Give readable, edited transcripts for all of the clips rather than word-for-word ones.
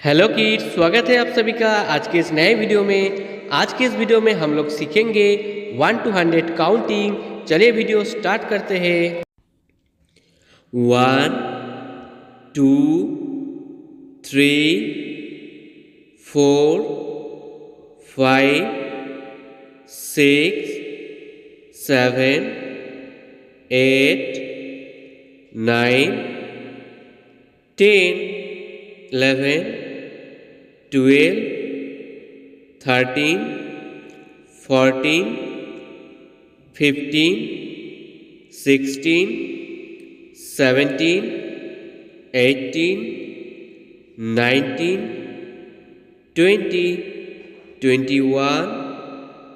Hello kids, स्वागत है आप सभी का आज के इस नए वीडियो में। आज के इस वीडियो में हम लोग सीखेंगे 1 to 100 काउंटिंग। चलिए वीडियो स्टार्ट करते हैं। 1 2 3 4 5 6 7 8 9 10 11 12 13 14 15 16 17 18 19 20 21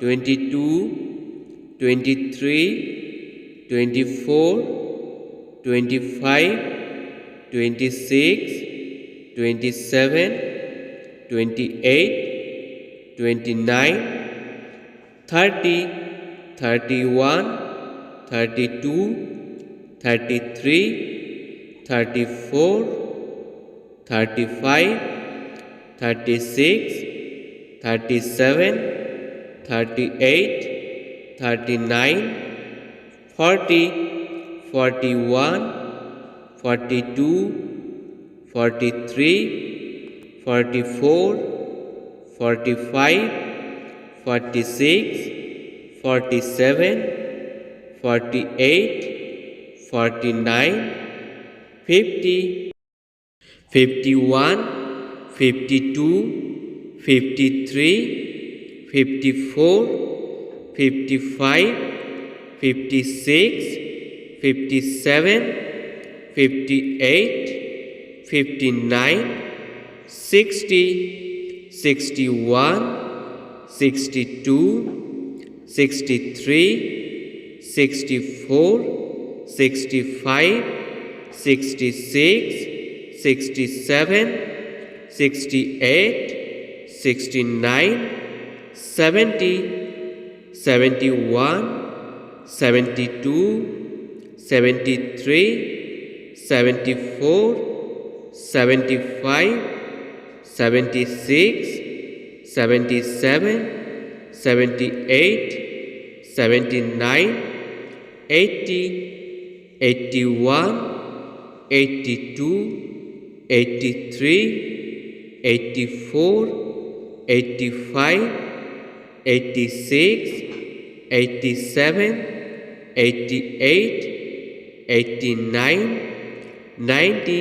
22 23 24 25 26 27 28 29 30 31 32 33 34 35 36 37 38 39 40 41 42 43 44 45 46 47 48 49 50 51 52 53 54 55 56 57 58 59 60 61 62 63 64 65 66 67 68 69 70 71 72 73 74 75 76 77 78 79 80 81 82 83 84 85 86 87 88 89 90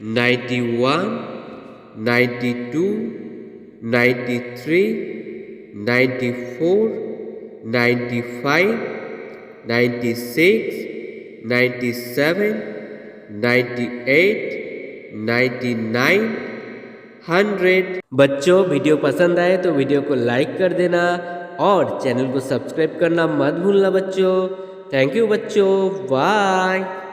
91 92 93 94 95 96 97 98 99 100। बच्चों, वीडियो पसंद आए तो वीडियो को लाइक कर देना और चैनल को सब्सक्राइब करना मत भूलना बच्चों। थैंक यू बच्चों, बाय।